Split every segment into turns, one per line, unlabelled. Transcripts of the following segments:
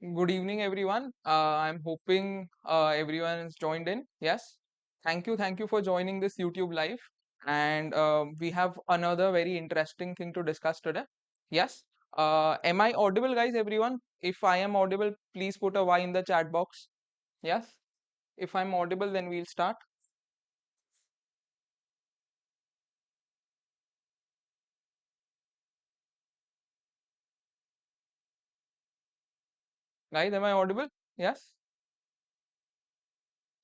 Good evening, everyone. I'm hoping everyone is joined in. Yes. Thank you for joining this YouTube live. And we have another very interesting thing to discuss today. Yes. Am I audible, guys, everyone? If I am audible, please put a Y in the chat box. Yes. If I'm audible, then we'll start. Guys, am I audible? Yes.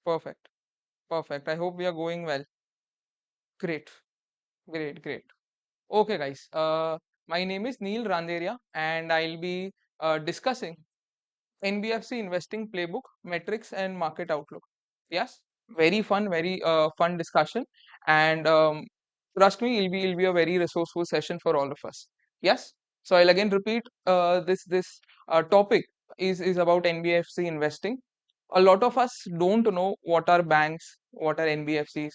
Perfect. Perfect. I hope we are going well. Great. Great. Great. Okay, guys. My name is Neil Randeria, and I'll be discussing NBFC investing playbook, metrics, and market outlook. Yes, very fun, very fun discussion, and trust me, it'll be a very resourceful session for all of us. Yes, so I'll again repeat. This topic is about NBFC investing. A lot of us don't know what are banks, what are NBFCs,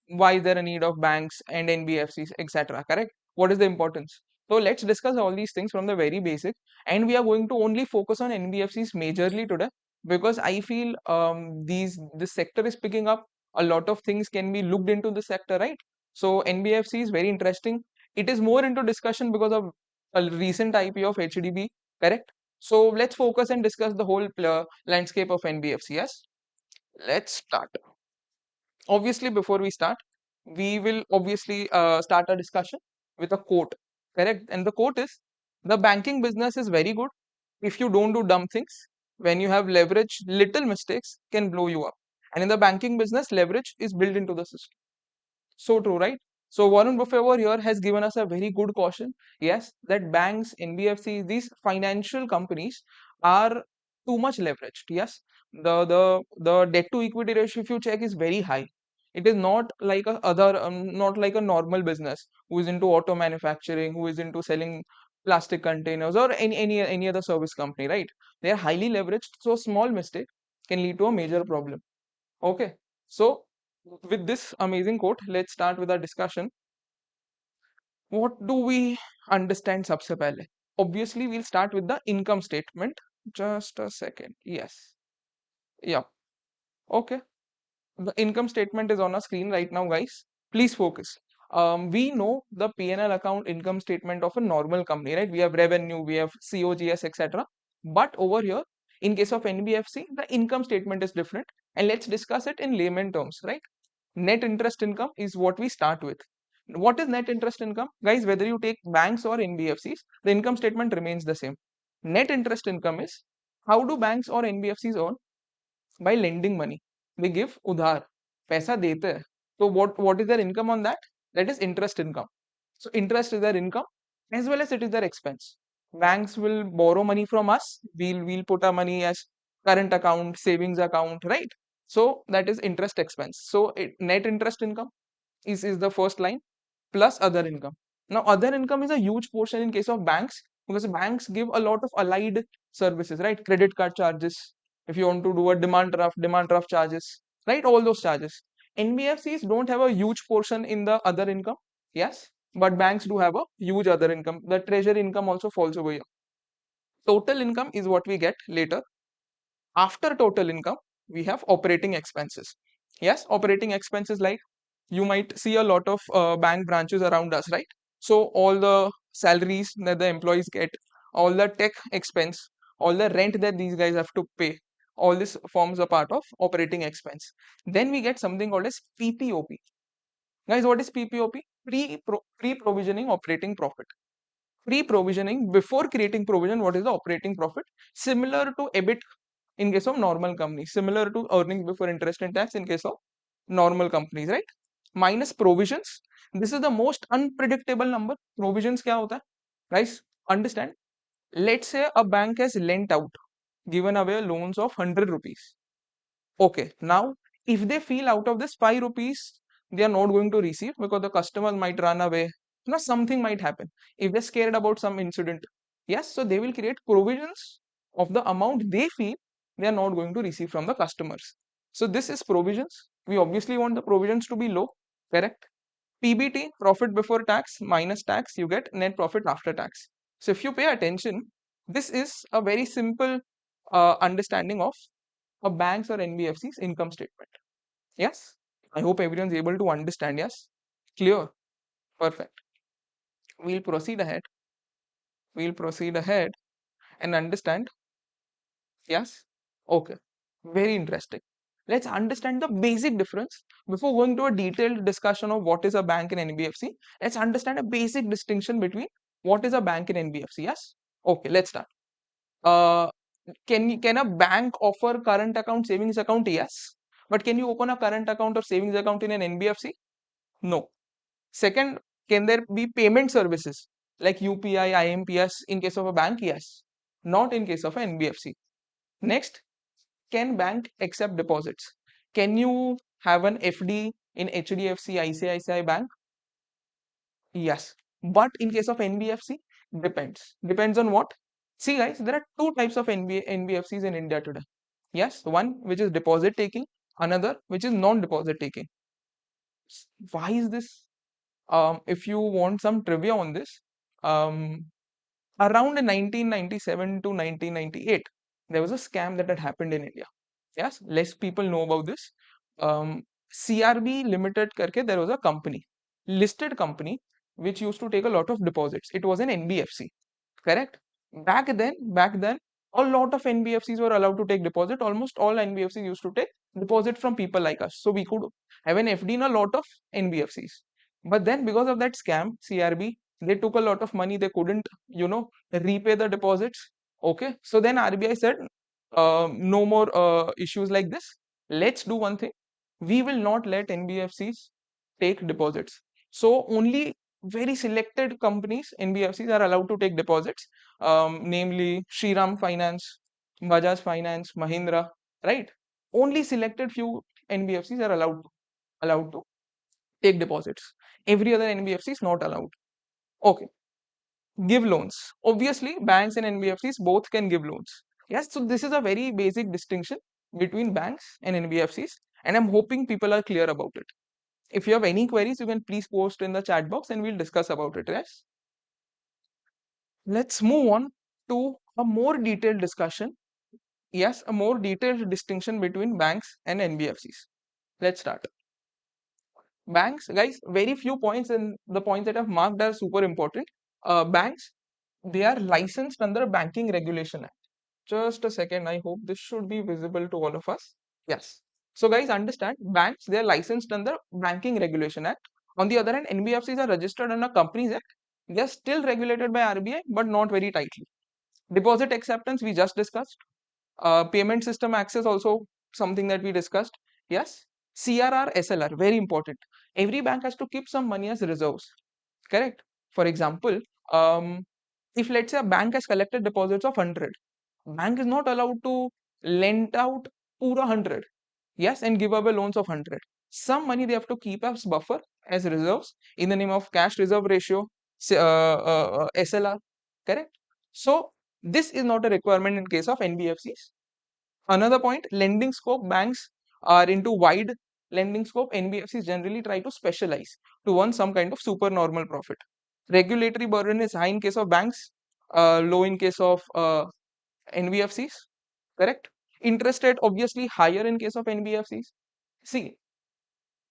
why is there a need of banks and NBFCs, etc. Correct? What is the importance? So let's discuss all these things from the very basic, and we are going to only focus on NBFCs majorly today because I feel this sector is picking up. A lot of things can be looked into the sector, right? So NBFC is very interesting. It is more into discussion because of a recent IPO of HDB, correct? So let's focus and discuss the whole landscape of NBFC. Yes, let's start. Obviously, before we start, we will obviously start a discussion with a quote, correct? And the quote is, the banking business is very good if you don't do dumb things. When you have leverage, little mistakes can blow you up. And in the banking business, leverage is built into the system. So true, right? So Warren Buffett over here has given us a very good caution. Yes, that banks, NBFCs, these financial companies are too much leveraged. Yes, the debt to equity ratio, if you check, is very high. It is not like not like a normal business who is into auto manufacturing, who is into selling plastic containers or any other service company, right? They are highly leveraged, so a small mistake can lead to a major problem. Okay, so with this amazing quote, let's start with our discussion. What do we understand सबसे पहले? Obviously, we'll start with the income statement. Just a second. Yes. Yeah. Okay. The income statement is on our screen right now, guys. Please focus. We know the P&L account income statement of a normal company, right? We have revenue, we have COGS, etc. But over here, in case of NBFC, the income statement is different. And let's discuss it in layman terms, right? Net interest income is what we start with. What is net interest income? Guys, whether you take banks or NBFCs, the income statement remains the same. Net interest income is how do banks or NBFCs earn? By lending money. They give udhar, पैसा देते हैं. So what is their income on that? That is interest income. So interest is their income as well as it is their expense. Banks will borrow money from us. We'll put our money as current account, savings account, right? So that is interest expense. So net interest income is the first line plus other income. Now other income is a huge portion in case of banks because banks give a lot of allied services, right? Credit card charges. If you want to do a demand draft charges, right? All those charges. NBFCs don't have a huge portion in the other income, yes, but banks do have a huge other income. The treasury income also falls over here. Total income is what we get later. After total income, we have operating expenses. Yes, operating expenses like you might see a lot of bank branches around us, right? So all the salaries that the employees get, all the tech expense, all the rent that these guys have to pay, all this forms a part of operating expense. Then we get something called as PPOP. Guys, what is PPOP? Pre-provisioning operating profit. Pre-provisioning, before creating provision, what is the operating profit? Similar to EBIT in case of normal companies, similar to earnings before interest and tax in case of normal companies, right? Minus provisions. This is the most unpredictable number. Provisions क्या होता है? Guys, understand? Let's say a bank has lent out, given away loans of 100 rupees. Okay, now if they feel out of this 5 rupees, they are not going to receive because the customer might run away. Something might happen. If they're scared about some incident, yes, so they will create provisions of the amount they feel they are not going to receive from the customers. So this is provisions. We obviously want the provisions to be low, correct? PBT, profit before tax minus tax, you get net profit after tax. So if you pay attention, This is a very simple understanding of a bank's or NBFC's income statement. Yes, I hope everyone's able to understand. Yes, clear, perfect. We'll proceed ahead. We'll proceed ahead and understand. Yes, okay, very interesting. Let's understand the basic difference before going to a detailed discussion of what is a bank and NBFC. Let's understand a basic distinction between what is a bank and NBFC. Yes, okay, let's start. Uh, can a bank offer current account, savings account? Yes, but can you open a current account or savings account in an NBFC? No. Second, can there be payment services like UPI, IMPS in case of a bank? Yes, not in case of an NBFC. Next, can bank accept deposits? Can you have an FD in HDFC, ICICI Bank? Yes, but in case of NBFC, depends. Depends on what? See, guys, there are two types of NBFCs in India today. Yes, one which is deposit taking, another which is non-deposit taking. Why is this? If you want some trivia on this, um, around 1997 to 1998, there was a scam that had happened in India. Yes, less people know about this. CRB Limited करके there was a company, listed company, which used to take a lot of deposits. It was an NBFC, correct? Back then, a lot of NBFCs were allowed to take deposit. Almost all NBFCs used to take deposit from people like us. So we could have an FD in a lot of NBFCs. But then because of that scam, CRB, they took a lot of money. They couldn't, repay the deposits. Okay. So then RBI said, no more issues like this. Let's do one thing. We will not let NBFCs take deposits. So only very selected companies, NBFCs, are allowed to take deposits, namely Shriram Finance, Bajaj Finance, Mahindra, right? Only selected few NBFCs are allowed to take deposits. Every other NBFC is not allowed. Okay, give loans. Obviously, banks and NBFCs both can give loans. Yes, so this is a very basic distinction between banks and NBFCs, and I'm hoping people are clear about it. If you have any queries, you can please post in the chat box and we'll discuss about it. Yes. Let's move on to a more detailed discussion. Yes, a more detailed distinction between banks and NBFCs. Let's start. Banks, guys, very few points, and the points that I've marked are super important. Banks, they are licensed under Banking Regulation Act. Just a second, I hope this should be visible to all of us. Yes. So, guys, understand, banks, they are licensed under Banking Regulation Act. On the other hand, NBFCs are registered under Companies Act. They are still regulated by RBI, but not very tightly. Deposit acceptance, we just discussed. Payment system access, also something that we discussed. Yes. CRR, SLR, very important. Every bank has to keep some money as reserves. Correct. For example, if let's say a bank has collected deposits of 100, bank is not allowed to lend out pura 100. Yes, and give away loans of 100. Some money they have to keep as buffer, as reserves, in the name of cash reserve ratio, SLR. Correct. So this is not a requirement in case of NBFCs. Another point, lending scope, banks are into wide lending scope. NBFCs generally try to specialize to earn some kind of supernormal profit. Regulatory burden is high in case of banks, low in case of NBFCs, correct? Interest rate obviously higher in case of NBFCs. See,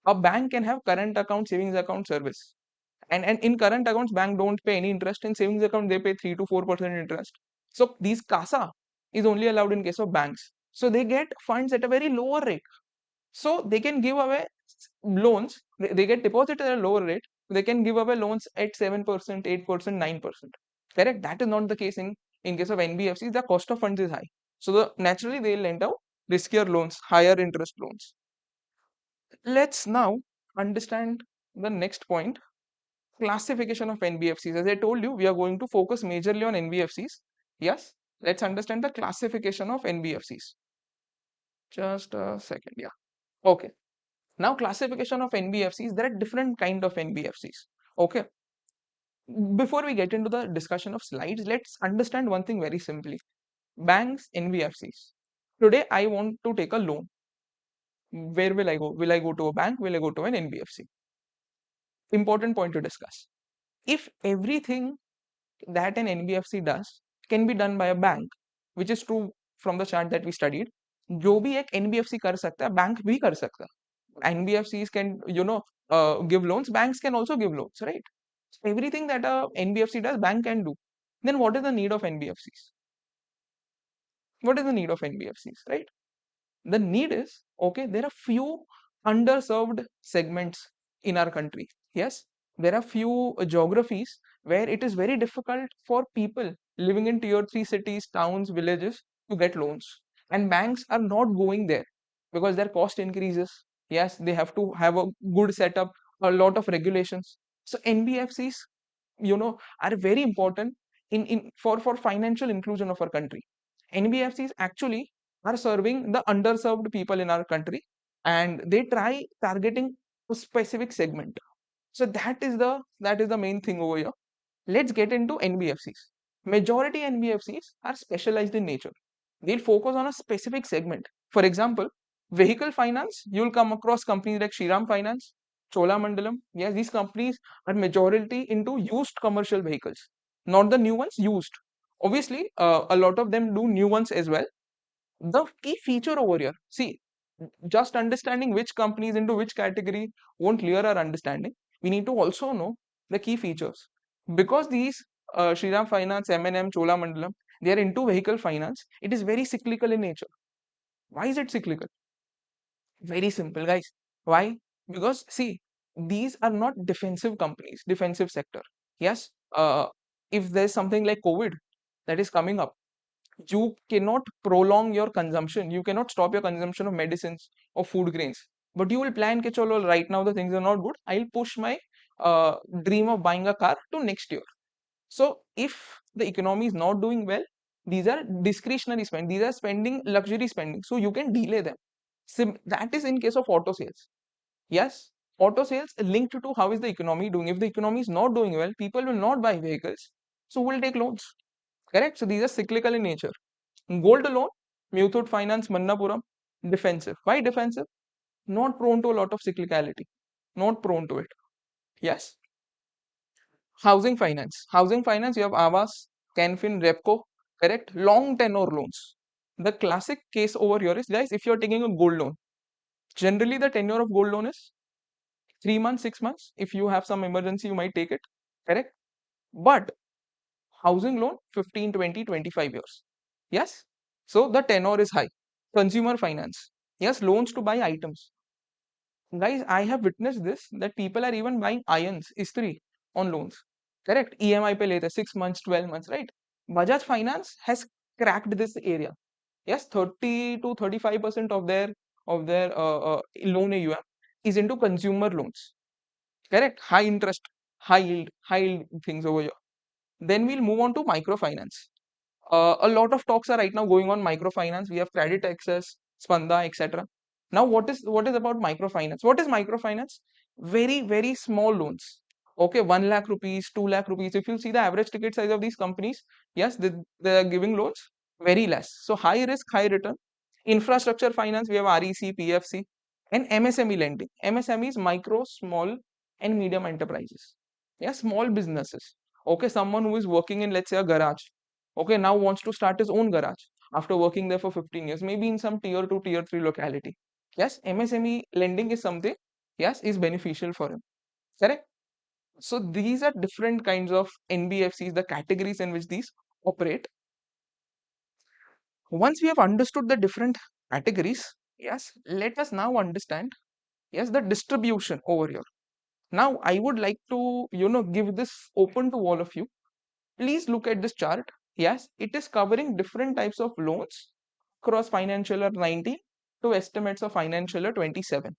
a bank can have current account, savings account service. And in current accounts, bank don't pay any interest. In savings account, they pay 3 to 4% interest. So these CASA is only allowed in case of banks. So they get funds at a very lower rate. So they can give away loans. They get deposit at a lower rate. They can give away loans at 7%, 8%, 9%. Correct? That is not the case in case of NBFCs. The cost of funds is high. So naturally they lend out riskier loans, higher interest loans. Let's now understand the next point, classification of NBFCs. As I told you, we are going to focus majorly on NBFCs. Yes, let's understand the classification of NBFCs. Just a second. Yeah. Okay. Now, classification of NBFCs, there are different kind of NBFCs. Okay. Before we get into the discussion of slides, let's understand one thing very simply. Banks, NBFCs. Today, I want to take a loan. Where will I go? Will I go to a bank? Will I go to an NBFC? Important point to discuss. If everything that an NBFC does can be done by a bank, which is true from the chart that we studied. जो भी एक NBFC कर सकता है, bank भी कर सकता है. NBFCs can, give loans. Banks can also give loans, right? So everything that a NBFC does, bank can do. Then what is the need of NBFCs? What is the need of NBFCs, right? The need is, okay, there are few underserved segments in our country. Yes, there are few geographies where it is very difficult for people living in tier 3 cities, towns, villages to get loans, and banks are not going there because their cost increases. Yes, they have to have a good setup, a lot of regulations. So NBFCs, are very important in for financial inclusion of our country. NBFCs actually are serving the underserved people in our country, and they try targeting a specific segment. So that is the main thing over here. Let's get into NBFCs. Majority NBFCs are specialized in nature. They'll focus on a specific segment. For example, vehicle finance, you'll come across companies like Shriram Finance, Cholamandalam. Yes, these companies are majority into used commercial vehicles, not the new ones, used. Obviously, a lot of them do new ones as well. The key feature over here, see, just understanding which companies into which category won't clear our understanding. We need to also know the key features, because these Shriram Finance, M&M, Cholamandalam, they are into vehicle finance. It is very cyclical in nature. Why is it cyclical? Very simple, guys. Why? Because see, these are not defensive companies, defensive sector. Yes, if there's something like COVID that is coming up, you cannot prolong your consumption. You cannot stop your consumption of medicines or food grains. But you will plan, ke chalo, right now the things are not good. I'll push my dream of buying a car to next year. So if the economy is not doing well, these are discretionary spend. These are spending, luxury spending. So you can delay them. That is in case of auto sales. Yes, auto sales linked to how is the economy doing. If the economy is not doing well, people will not buy vehicles. So will take loans. Correct? So these are cyclical in nature. Gold loan, Muthoot Finance, Mannapuram, defensive. Why defensive? Not prone to a lot of cyclicality. Not prone to it. Yes. Housing finance. Housing finance, you have Aavas, Canfin, Repco, correct? Long tenor loans. The classic case over here is, guys, if you're taking a gold loan, generally the tenure of gold loan is 3 months, 6 months. If you have some emergency, you might take it, correct? But housing loan, 15, 20, 25 years. Yes. So the tenor is high. Consumer finance. Yes, loans to buy items. Guys, I have witnessed this, that people are even buying irons, istri on loans. Correct? EMI pe lete, 6 months, 12 months, right? Bajaj Finance has cracked this area. Yes, 30 to 35% of their loan AUM is into consumer loans. Correct? High interest, high yield things over here. Then we'll move on to microfinance. A lot of talks are right now going on microfinance. We have credit access, Spanda, etc. Now, what is about microfinance? What is microfinance? Very small loans. Okay, 1 lakh rupees, 2 lakh rupees. If you see the average ticket size of these companies, yes, they are giving loans very less. So high risk, high return. Infrastructure finance, we have REC, PFC, and MSME lending. MSME is micro, small, and medium enterprises. Yeah, small businesses. Okay, someone who is working in, let's say, a garage, okay, now wants to start his own garage after working there for 15 years, maybe in some tier 2, tier 3 locality. Yes, MSME lending is something, yes, is beneficial for him. Correct? So these are different kinds of NBFCs, the categories in which these operate. Once we have understood the different categories, yes, let us now understand, yes, the distribution over here. Now I would like to, give this open to all of you. Please look at this chart. Yes, it is covering different types of loans across financial year 19 to estimates of financial year 27.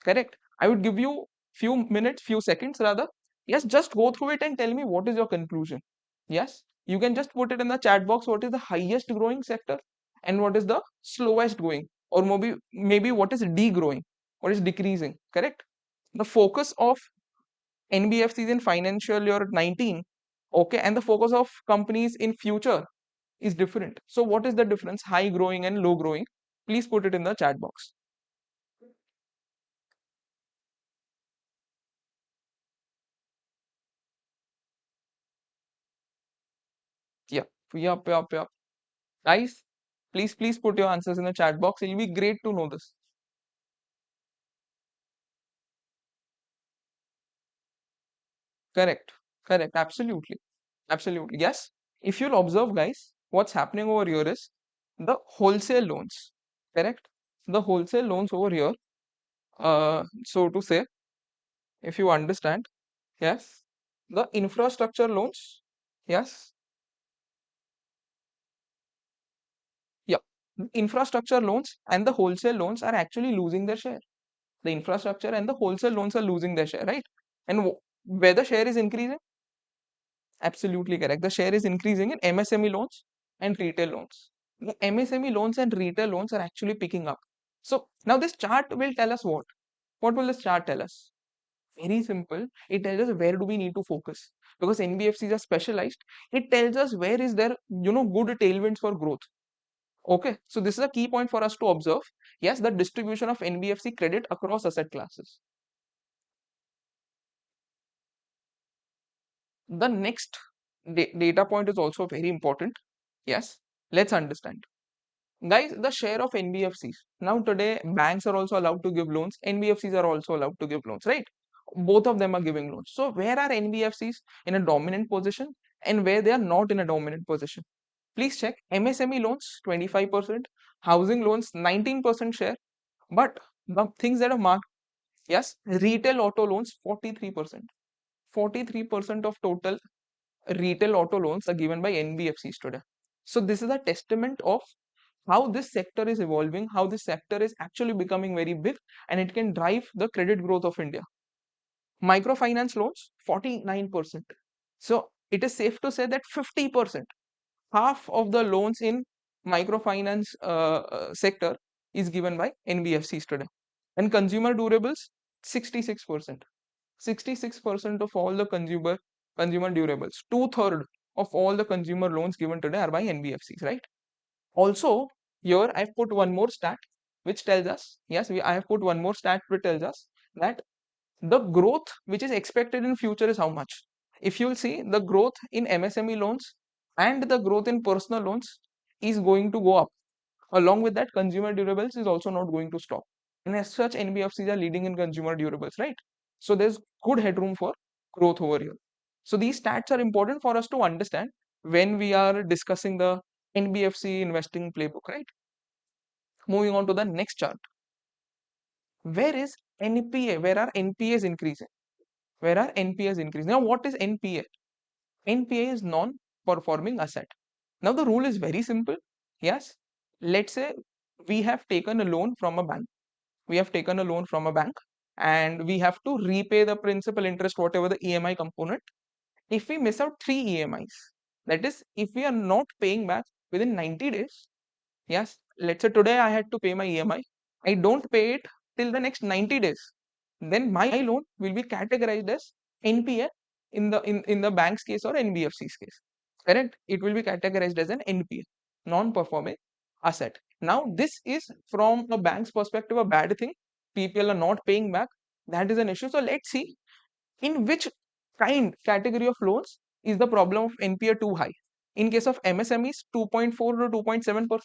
Correct? I would give you few minutes, few seconds rather. Yes, just go through it and tell me what is your conclusion. Yes, you can just put it in the chat box. What is the highest growing sector and what is the slowest growing, or maybe what is degrowing, what is decreasing. Correct? The focus of NBFCs in financial year 19, okay, and the focus of companies in future is different. So what is the difference, high growing and low growing? Please put it in the chat box. Yeah, Yup, yup, yup. Guys, please put your answers in the chat box. It'll be great to know this. Correct. Correct. Absolutely. Absolutely. Yes. If you'll observe, guys, what's happening over here is the wholesale loans. Correct. The wholesale loans over here, so to say, if you understand, yes, the infrastructure loans, yes, yeah, the infrastructure loans and the wholesale loans are actually losing their share. The infrastructure and the wholesale loans are losing their share, right? And where the share is increasing? Absolutely correct. The share is increasing in MSME loans and retail loans. The MSME loans and retail loans are actually picking up. So now this chart will tell us what? What will this chart tell us? Very simple. It tells us where do we need to focus. Because NBFCs are specialized, it tells us where is there, good tailwinds for growth. Okay, so this is a key point for us to observe. Yes, the distribution of NBFC credit across asset classes. The next data point is also very important. Yes, let's understand. Guys, the share of NBFCs. Now today, banks are also allowed to give loans. NBFCs are also allowed to give loans, right? Both of them are giving loans. So where are NBFCs in a dominant position and where they are not in a dominant position? Please check. MSME loans 25%, housing loans 19% share. But the things that are marked, yes, retail auto loans 43%. 43% of total retail auto loans are given by NBFCs today. So this is a testament of how this sector is evolving, how this sector is actually becoming very big, and it can drive the credit growth of India. Microfinance loans 49%. So it is safe to say that 50%, half of the loans in microfinance sector is given by NBFCs today. And consumer durables 66%. 66% of all the consumer durables, two-thirds of all the consumer loans given today are by NBFCs, right? Also, here I've put one more stat which tells us, yes, I have put one more stat which tells us that the growth which is expected in future is how much. If you'll see, the growth in MSME loans and the growth in personal loans is going to go up. Along with that, consumer durables is also not going to stop. And as such, NBFCs are leading in consumer durables, right? So there's good headroom for growth over here. So these stats are important for us to understand when we are discussing the NBFC investing playbook, right? Moving on to the next chart. Where is NPA? Where are NPAs increasing? Where are NPAs increasing? Now, what is NPA? NPA is non-performing asset. Now, the rule is very simple. Yes, let's say we have taken a loan from a bank. We have taken a loan from a bank and we have to repay the principal interest, whatever the EMI component. If we miss out 3 EMIs, that is, if we are not paying back within 90 days, yes, let's say today I had to pay my EMI, I don't pay it till the next 90 days, then my loan will be categorized as NPA in the bank's case or NBFC's case. Correct? It will be categorized as an NPA, non-performing asset. Now, this is from a bank's perspective a bad thing. People are not paying back. That is an issue. So let's see in which category of loans is the problem of NPA too high. In case of MSMEs, 2.4 to 2.7%.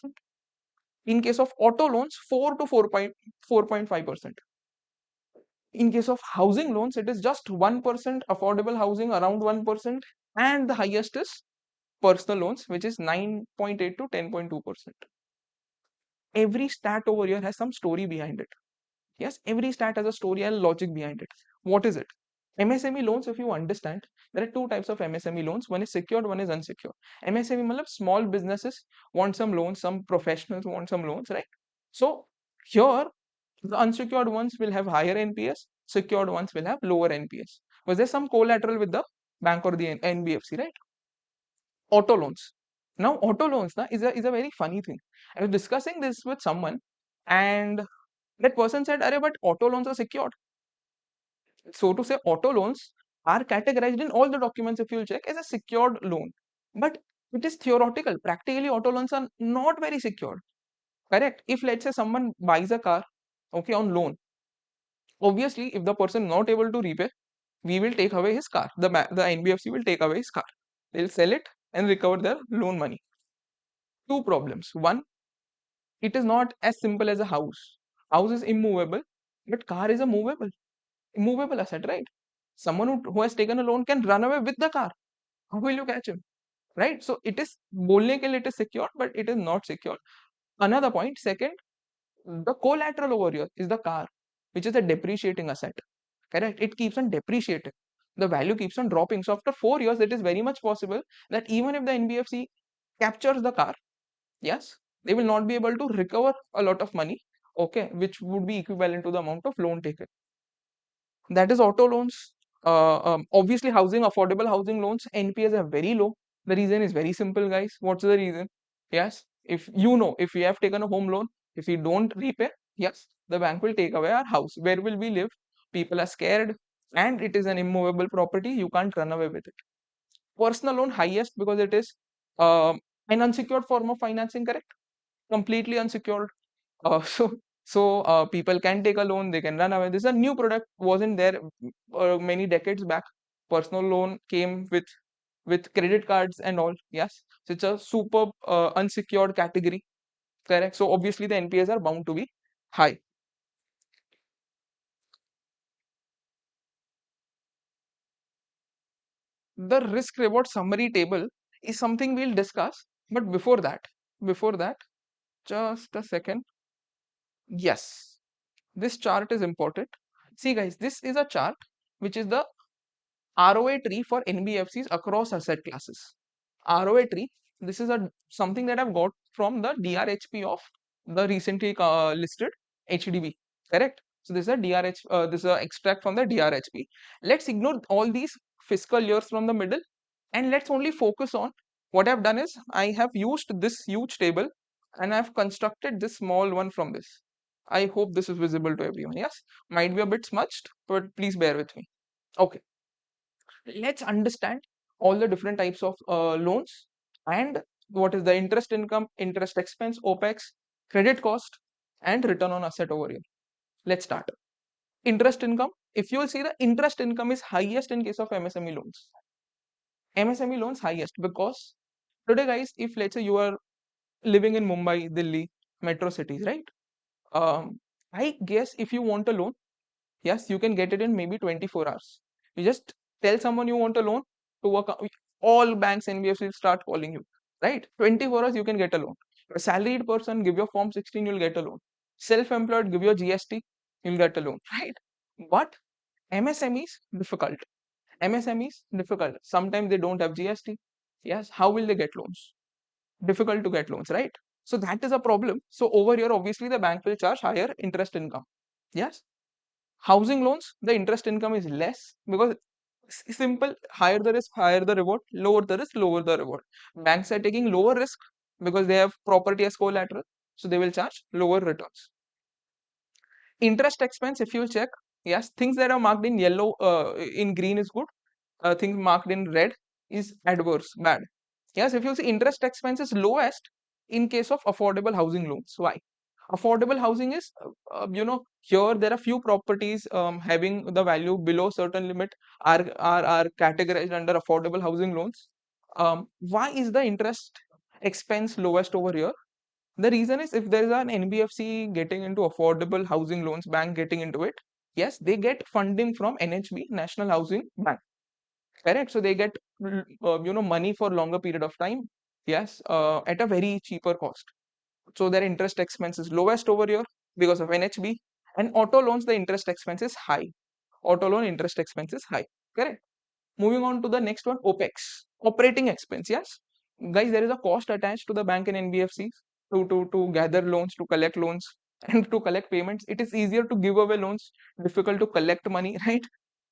In case of auto loans, 4 to 4.5%. In case of housing loans, it is just 1%, affordable housing around 1%, and the highest is personal loans, which is 9.8 to 10.2%. Every stat over here has some story behind it. Yes, every stat has a story and logic behind it. What is it? MSME loans, if you understand, there are two types of MSME loans. One is secured, one is unsecured. MSME means small businesses want some loans, some professionals want some loans, right? So here, the unsecured ones will have higher NPS, secured ones will have lower NPS. Was there some collateral with the bank or the NBFC, right? Auto loans. Now, auto loans is a very funny thing. I was discussing this with someone, and that person said, "Arey, but auto loans are secured." So to say, auto loans are categorized in all the documents, if you'll check, as a secured loan. But it is theoretical. Practically, auto loans are not very secured. Correct? If let's say someone buys a car, okay, on loan, obviously, if the person not able to repay, we will take away his car. The NBFC will take away his car. They'll sell it and recover their loan money. Two problems. One, it is not as simple as a house. House is immovable, but car is a movable asset, right? Someone who has taken a loan can run away with the car. How will you catch him? Right? So it is बोलने के लिए it is secure, but it is not secure. Another point, second, the collateral over here is the car, which is a depreciating asset. Correct? It keeps on depreciating. The value keeps on dropping. So after 4 years, it is very much possible that even if the NBFC captures the car, yes, they will not be able to recover a lot of money, okay, which would be equivalent to the amount of loan taken. That is auto loans. Obviously, affordable housing loans, NPAs are very low. The reason is very simple, guys. What's the reason? Yes, if if you have taken a home loan, if you don't repay, yes, the bank will take away our house. Where will we live? People are scared, and it is an immovable property. You can't run away with it. Personal loan highest because it is an unsecured form of financing, correct? Completely unsecured. People can take a loan, they can run away. This is a new product, wasn't there many decades back. Personal loan came with credit cards and all. Yes, so it's a super unsecured category, correct? So obviously the NPAs are bound to be high. The risk reward summary table is something we'll discuss, but before that, just a second. Yes, this chart is important. See, guys, this is a chart which is the ROA tree for NBFCs across asset classes. ROA tree, this is a something that I've got from the DRHP of the recently listed HDB, correct? So this is a this is a extract from the DRHP. Let's ignore all these fiscal years from the middle, and let's only focus on what I've done is I have used this huge table and I've constructed this small one from this. I hope this is visible to everyone. Yes, might be a bit smudged, but please bear with me. Okay, let's understand all the different types of loans and what is the interest income, interest expense, OPEX, credit cost, and return on asset over here. Let's start. Interest income. If you will see, the interest income is highest in case of MSME loans. MSME loans highest because today, guys, if let's say you are living in Mumbai, Delhi, metro cities, right? I guess if you want a loan, yes, you can get it in maybe 24 hours. You just tell someone you want a loan to work. All banks, NBFCs will start calling you, right? 24 hours you can get a loan. A salaried person, give your form 16, you'll get a loan. Self-employed, give your GST, you'll get a loan, right? But MSMEs difficult. MSMEs difficult. Sometimes they don't have GST. Yes, how will they get loans? Difficult to get loans, right? So that is a problem. So over here, obviously, the bank will charge higher interest income. Yes. Housing loans, the interest income is less because simple, higher the risk, higher the reward, lower the risk, lower the reward. Banks are taking lower risk because they have property as collateral, so they will charge lower returns. Interest expense, if you check, yes, things that are marked in yellow, in green is good. Things marked in red is adverse, bad. Yes, if you see, interest expense is lowest in case of affordable housing loans. Why? Affordable housing is, here there are few properties having the value below certain limit are categorized under affordable housing loans. Why is the interest expense lowest over here? The reason is if there is an NBFC getting into affordable housing loans, bank getting into it, yes, they get funding from NHB, National Housing Bank, correct? So they get money for longer period of time, yes, at a very cheaper cost. So their interest expense is lowest over here because of NHB. And auto loans, the interest expense is high. Auto loan interest expense is high, correct? Moving on to the next one, OPEX, operating expense. Yes, guys, there is a cost attached to the bank and NBFCs to gather loans, to collect loans, and to collect payments. It is easier to give away loans, difficult to collect money, right?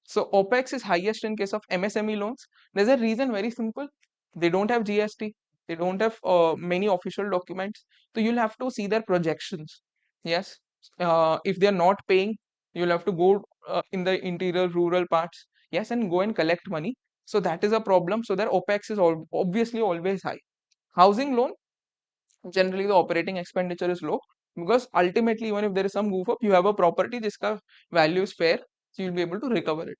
So OPEX is highest in case of MSME loans. There's a reason, very simple. They don't have GST. They don't have many official documents. So you'll have to see their projections. Yes. If they're not paying, you'll have to go in the interior rural parts. Yes, and go and collect money. So that is a problem. So their OPEX is obviously always high. Housing loan, generally the operating expenditure is low because ultimately, even if there is some goof up, you have a property, this value is fair, so you'll be able to recover it.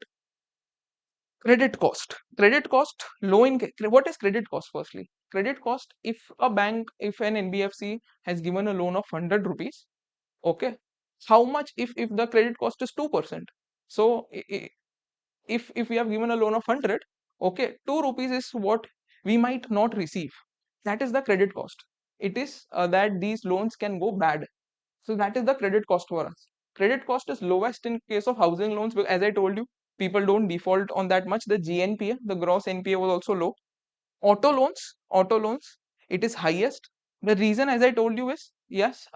Credit cost. Credit cost, what is credit cost firstly? Credit cost, if an NBFC has given a loan of 100 rupees, okay, how much if the credit cost is 2%? So if we have given a loan of 100, okay, 2 rupees is what we might not receive. That is the credit cost. It is that these loans can go bad. So that is the credit cost for us. Credit cost is lowest in case of housing loans, as I told you, people don't default on that much. The GNPA, the gross NPA was also low. Auto loans, it is highest. The reason, as I told you, is yes,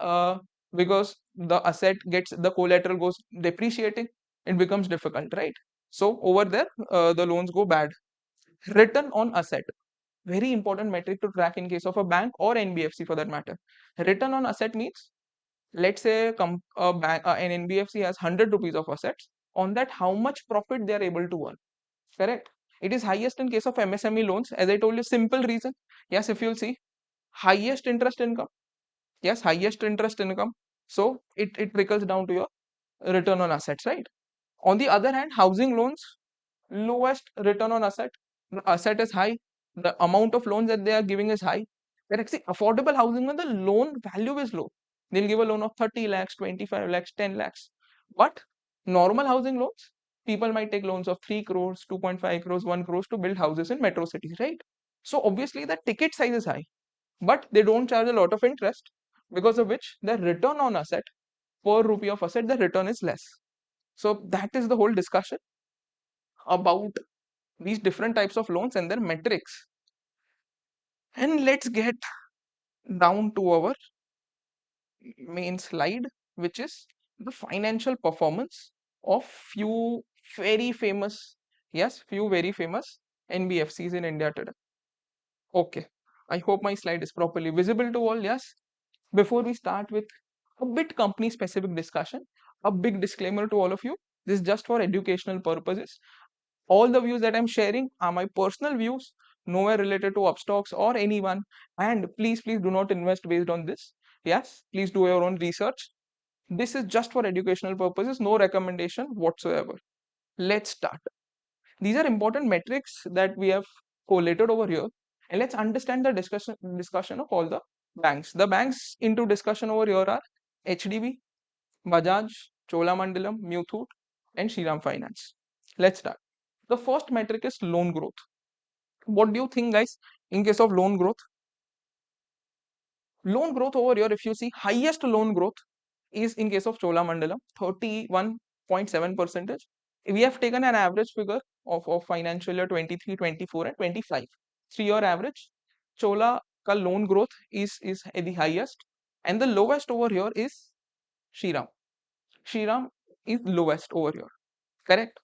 because the asset gets, the collateral goes depreciating, it becomes difficult, right? So over there, the loans go bad. Return on asset, very important metric to track in case of a bank or NBFC for that matter. Return on asset means, let's say an NBFC has 100 rupees of assets. On that, how much profit they are able to earn? Correct. It is highest in case of MSME loans, as I told you. Simple reason. Yes, if you'll see, highest interest income. Yes, highest interest income. So it trickles down to your return on assets, right? On the other hand, housing loans, lowest return on asset. The asset is high. The amount of loans that they are giving is high. Correct. See, affordable housing, when the loan value is low, they'll give a loan of 30 lakhs, 25 lakhs, 10 lakhs. But normal housing loans, people might take loans of 3 crores, 2.5 crores, 1 crores to build houses in metro cities, right? So obviously the ticket size is high, but they don't charge a lot of interest, because of which the return on asset, per rupee of asset, the return is less. So that is the whole discussion about these different types of loans and their metrics. And let's get down to our main slide, which is the financial performance of few very famous, yes, few very famous NBFCs in India today. Okay, I hope my slide is properly visible to all. Yes. Before we start with a bit company specific discussion, a big disclaimer to all of you. This is just for educational purposes. All the views that I'm sharing are my personal views, nowhere related to Upstox or anyone. And please do not invest based on this. Yes, please do your own research. This is just for educational purposes, no recommendation whatsoever. Let's start. These are important metrics that we have collated over here. And let's understand the discussion of all the banks. The banks into discussion over here are HDB, Bajaj, Cholamandalam, Muthoot, and Shriram Finance. Let's start. The first metric is loan growth. What do you think, guys, in case of loan growth? Loan growth over here, if you see, highest loan growth is in case of Cholamandalam, 31.7%. We have taken an average figure of financial year 23, 24, and 25. 3-year average. Chola ka loan growth is the highest, and the lowest over here is Shriram. Shriram is lowest over here. Correct.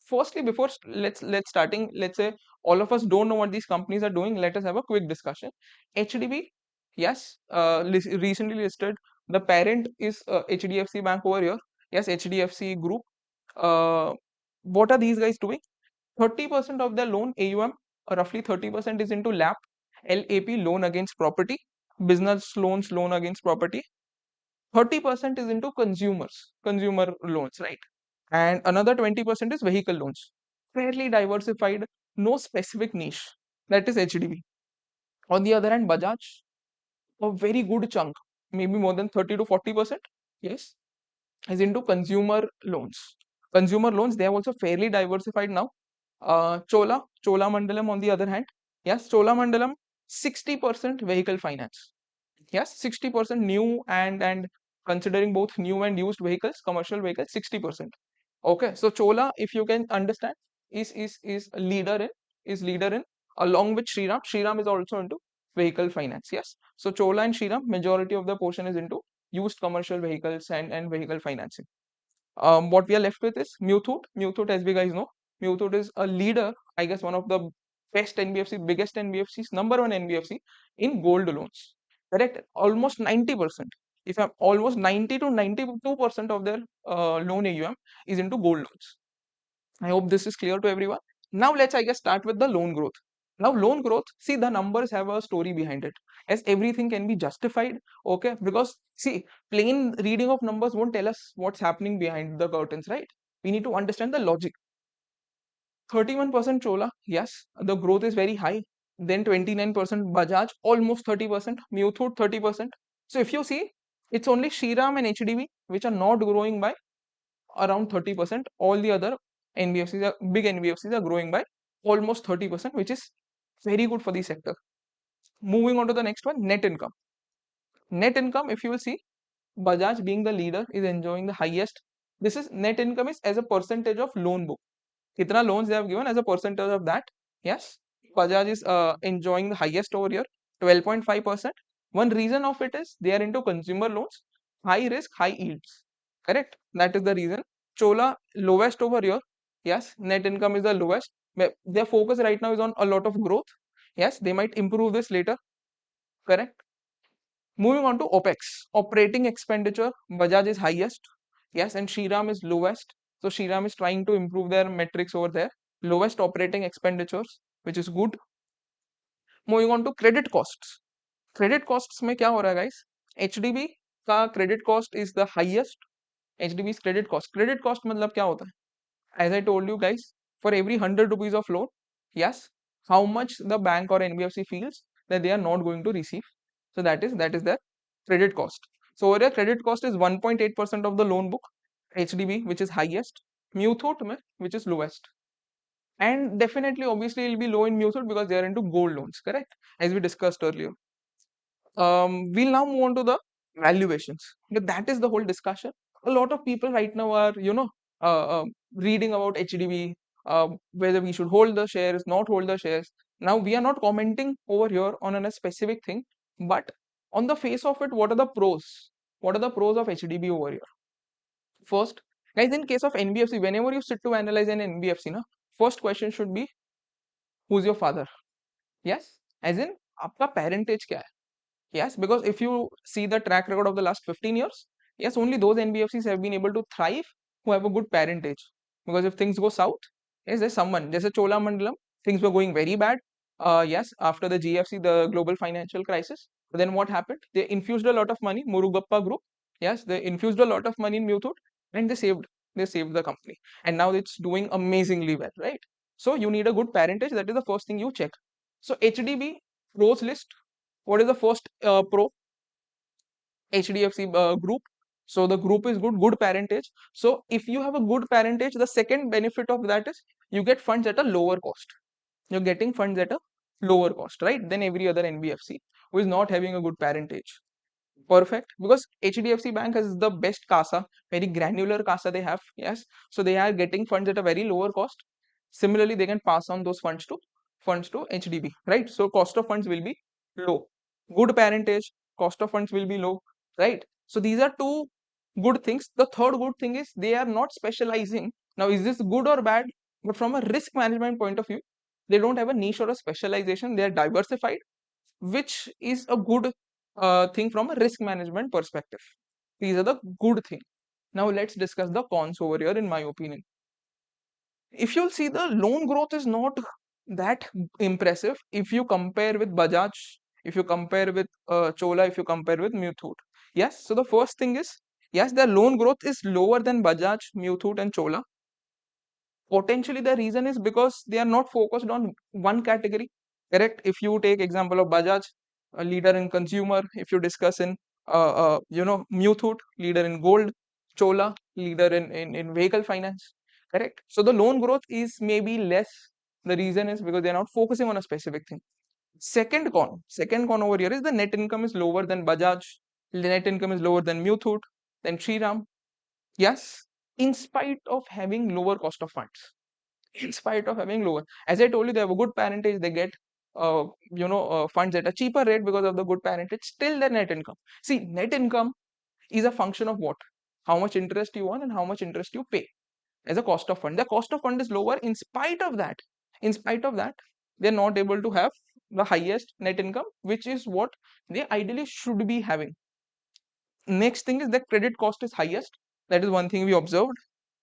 Firstly, before let's starting, let's say all of us don't know what these companies are doing. Let us have a quick discussion. HDB, yes, recently listed. The parent is HDFC Bank over here. Yes, HDFC Group. What are these guys doing? 30% of their loan AUM, roughly 30% is into LAP, loan against property, business loans, loan against property. 30% is into consumer loans, right? And another 20% is vehicle loans. Fairly diversified, no specific niche. That is HDB. On the other hand, Bajaj, a very good chunk, maybe more than 30 to 40%, yes, is into consumer loans. Consumer loans, they are also fairly diversified now. Cholamandalam on the other hand, yes, Cholamandalam, 60% vehicle finance. Yes, 60% new and considering both new and used vehicles, commercial vehicles, 60%. Okay, so Chola, if you can understand, is a leader in along with Shriram. Shriram is also into vehicle finance. Yes, so Chola and Shriram, majority of the portion is into used commercial vehicles and vehicle financing. What we are left with is Muthoot. Muthoot, as we guys know, Muthoot is a leader, I guess one of the best NBFC, biggest NBFCs, number one NBFC in gold loans. Correct? Almost 90%. If I'm almost 90 to 92% of their loan AUM is into gold loans. I hope this is clear to everyone. Now let's, I guess, start with the loan growth. Now loan growth, see, the numbers have a story behind it, as everything can be justified. Okay, because see, plain reading of numbers won't tell us what's happening behind the curtains, right? We need to understand the logic. 31% Chola, yes, the growth is very high. Then 29% Bajaj, almost 30%, Muthoot 30%. So if you see, it's only Shriram and HDB which are not growing by around 30%. All the other NBFCs are big NBFCs are growing by almost 30%, which is very good for the sector. Moving on to the next one, net income. Net income, if you will see, Bajaj being the leader is enjoying the highest. This is net income is as a percentage of loan book. Kitna loans they have given as a percentage of that. Yes, Bajaj is enjoying the highest over here, 12.5%. One reason of it is they are into consumer loans, high risk, high yields. Correct. That is the reason. Chola lowest over here. Yes, net income is the lowest. Their focus right now is on a lot of growth. Yes, they might improve this later. Correct. Moving on to OPEX, operating expenditure, Bajaj is highest. Yes, and Shriram is lowest. So Shriram is trying to improve their metrics over there. Lowest operating expenditures, which is good. Moving on to credit costs. Credit costs में क्या हो रहा है guys? HDB का credit cost is the highest. HDB's credit cost. Credit cost मतलब क्या होता है? As I told you guys, for every 100 rupees of loan, yes, how much the bank or NBFC feels that they are not going to receive. So that is their credit cost. So over here, credit cost is 1.8% of the loan book, HDB, which is highest, Muthoot, which is lowest. And definitely, obviously, it will be low in Muthoot because they are into gold loans, correct? As we discussed earlier. We'll now move on to the valuations. But that is the whole discussion. A lot of people right now are, reading about HDB, whether we should hold the shares, not hold the shares. Now, we are not commenting over here on a specific thing, but on the face of it, what are the pros? What are the pros of HDB over here? First, guys, in case of NBFC, whenever you sit to analyze an NBFC, first question should be, who's your father? Yes, as in, आपका parentage क्या है? Yes, because if you see the track record of the last 15 years, yes, only those NBFCs have been able to thrive who have a good parentage. Because if things go south, yes, there's someone, there's a Chola Mandalam, things were going very bad. Yes, after the GFC, the global financial crisis. But then what happened? They infused a lot of money, Murugappa Group. Yes, they infused a lot of money in Muthoot and they saved the company. And now it's doing amazingly well, right? So you need a good parentage. That is the first thing you check. So HDB pros list. What is the first pro? HDFC group. So the group is good parentage. So if you have a good parentage, the second benefit of that is you get funds at a lower cost. You're getting funds at a lower cost, right? Than every other NBFC who is not having a good parentage. Perfect, because HDFC Bank has the best CASA, very granular CASA they have. Yes, so they are getting funds at a very lower cost. Similarly, they can pass on those funds to HDB, right? So cost of funds will be low. Good parentage, cost of funds will be low, right? So these are two good things. The third good thing is they are not specializing. Now, is this good or bad? But from a risk management point of view, they don't have a niche or a specialization. They are diversified, which is a good thing from a risk management perspective. These are the good thing. Now let's discuss the cons over here. In my opinion, if you'll see, the loan growth is not that impressive if you compare with Bajaj, if you compare with Chola, if you compare with Muthoot. Yes, so the first thing is, yes, their loan growth is lower than Bajaj, Muthoot and Chola. Potentially the reason is because they are not focused on one category. Correct. If you take example of Bajaj, a leader in consumer, if you discuss in Muthoot, leader in gold, Chola, leader in vehicle finance. Correct. So the loan growth is maybe less. The reason is because they are not focusing on a specific thing. Second con over here is the net income is lower than Bajaj, the net income is lower than Muthoot, then Shriram. Yes, in spite of having lower cost of funds, in spite of having lower, as I told you, they have a good parentage, they get funds at a cheaper rate because of the good parentage. Still their net income, see, net income is a function of what, how much interest you earn and how much interest you pay as a cost of fund. The cost of fund is lower. In spite of that they're not able to have the highest net income, which is what they ideally should be having. Next thing is the credit cost is highest. That is one thing we observed.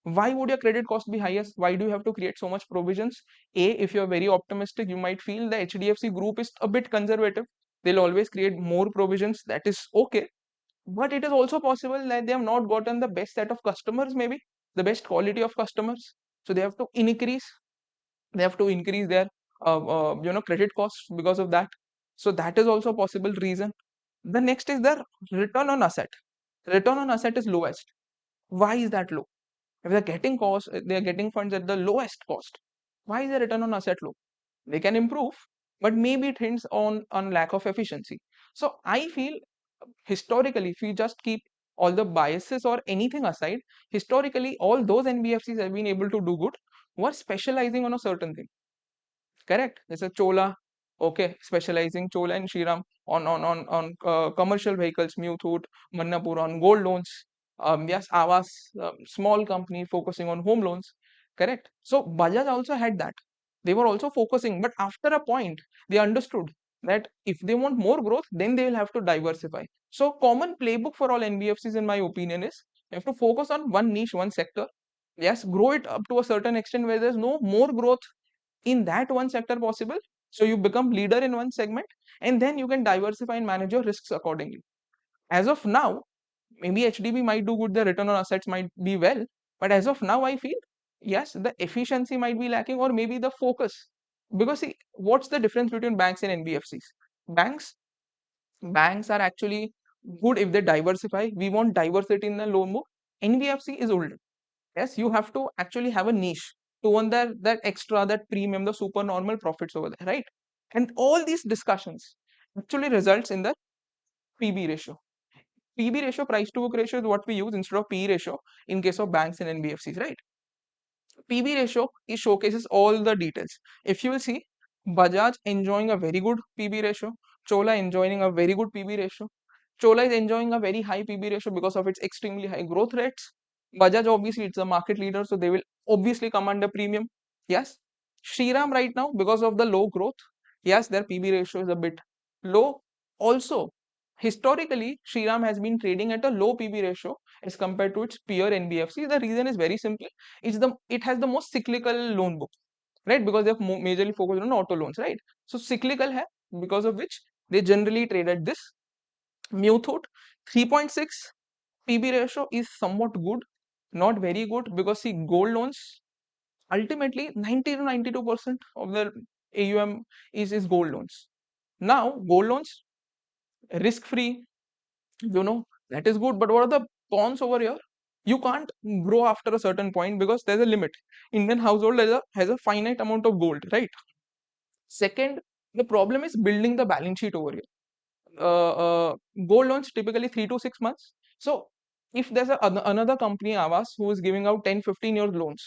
Why would your credit cost be highest? Why do you have to create so much provisions? If you're very optimistic, you might feel the HDFC group is a bit conservative. They'll always create more provisions. That is okay. But it is also possible that they have not gotten the best set of customers, maybe the best quality of customers. So they have to increase. They have to increase their credit costs because of that. So that is also a possible reason. The next is their return on asset. Return on asset is lowest. Why is that low? If they're getting cost, they're getting funds at the lowest cost. Why is the return on asset low? They can improve, but maybe it hints on lack of efficiency. So I feel historically, if we just keep all the biases or anything aside, historically all those NBFCs have been able to do good who are specializing on a certain thing. Correct. There's a Chola, okay, specializing Chola and Shriram on commercial vehicles, Muthoot, Mannapur on gold loans. Yes, Avas, small company focusing on home loans. Correct. So Bajaj also had that. They were also focusing, but after a point, they understood that if they want more growth, then they will have to diversify. So common playbook for all NBFCs, in my opinion, is you have to focus on one niche, one sector. Yes, grow it up to a certain extent where there's no more growth in that one sector possible. So you become leader in one segment, and then you can diversify and manage your risks accordingly. As of now, maybe HDB might do good, the return on assets might be well, but as of now I feel yes, the efficiency might be lacking, or maybe the focus. Because see, what's the difference between banks and NBFCs? Banks banks are actually good if they diversify. We want diversity in the loan book. NBFC is old. Yes, you have to actually have a niche to earn that extra, that premium, the super normal profits over there, right? And all these discussions actually results in the PB ratio. PB ratio, price to book ratio, is what we use instead of PE ratio in case of banks and NBFCs, right? PB ratio is showcases all the details. If you will see, Bajaj enjoying a very good PB ratio, Chola enjoying a very good PB ratio. Chola is enjoying a very high PB ratio because of its extremely high growth rates. Bajaj obviously it's a market leader, so they will obviously command a premium. Yes. Shriram right now, because of the low growth, yes, their PB ratio is a bit low. Also, historically, Shriram has been trading at a low PB ratio as compared to its peer NBFC. The reason is very simple. It has the most cyclical loan book, right? Because they have majorly focused on auto loans, right? So cyclical hai, because of which they generally trade at this. Muthoot 3.6 PB ratio is somewhat good, not very good, because see, gold loans ultimately 90 to 92% of their AUM is gold loans. Now gold loans risk free, that is good, but what are the cons over here? You can't grow after a certain point because there's a limit. Indian household has a finite amount of gold, right? Second, the problem is building the balance sheet over here. uh, uh, Gold loans typically 3 to 6 months. So if there's another company, Avas, who is giving out 10-15 years loans,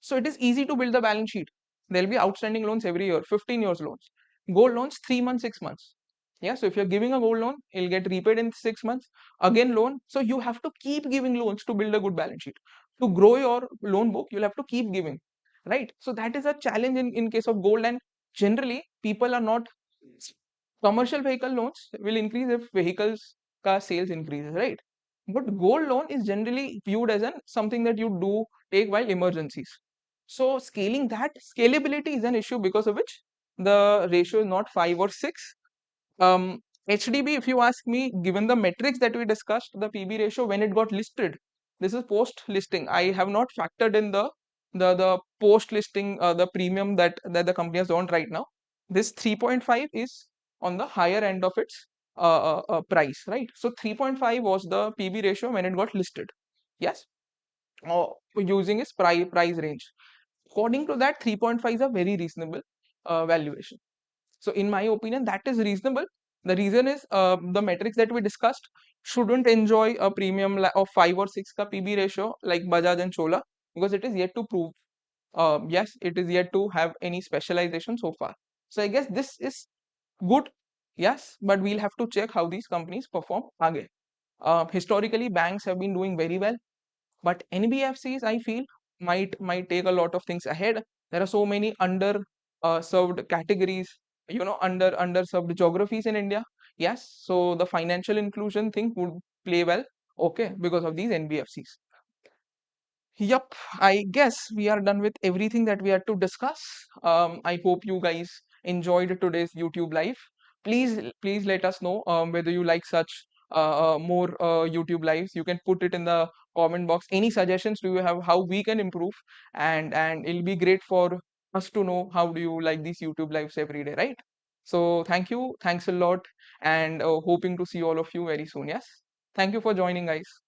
so it is easy to build the balance sheet. There'll be outstanding loans every year, 15 years loans. Gold loans 3 months, 6 months. Yeah, so if you're giving a gold loan, it'll get repaid in 6 months. Again loan, so you have to keep giving loans to build a good balance sheet. To grow your loan book, you'll have to keep giving, right? So that is a challenge in case of gold. And generally people are not, commercial vehicle loans will increase if vehicles car sales increases, right? But gold loan is generally viewed as an something that you do take while emergencies. So scaling that, scalability is an issue, because of which the ratio is not 5 or 6. HDB, if you ask me, given the metrics that we discussed, the PB ratio when it got listed, this is post listing. I have not factored in the post listing, the premium that the company has earned right now. This 3.5 is on the higher end of its price, right? So 3.5 was the PB ratio when it got listed. Yes, using its price range. According to that, 3.5 is a very reasonable valuation. So in my opinion, that is reasonable. The reason is the metrics that we discussed shouldn't enjoy a premium of 5 or 6 ka PB ratio like Bajaj and Chola, because it is yet to prove. Yes, it is yet to have any specialization so far. So I guess this is good. Yes, but we'll have to check how these companies perform again. Historically, banks have been doing very well, but NBFCs, I feel, might take a lot of things ahead. There are so many under served categories, underserved geographies in India. Yes, so the financial inclusion thing would play well, okay, because of these NBFCs. Yup, I guess we are done with everything that we had to discuss. I hope you guys enjoyed today's YouTube live. Please let us know whether you like such more YouTube lives. You can put it in the comment box. Any suggestions do you have how we can improve? And it'll be great for us to know how do you like these YouTube lives every day, right? So thank you, thanks a lot, and hoping to see all of you very soon. Yes, thank you for joining, guys.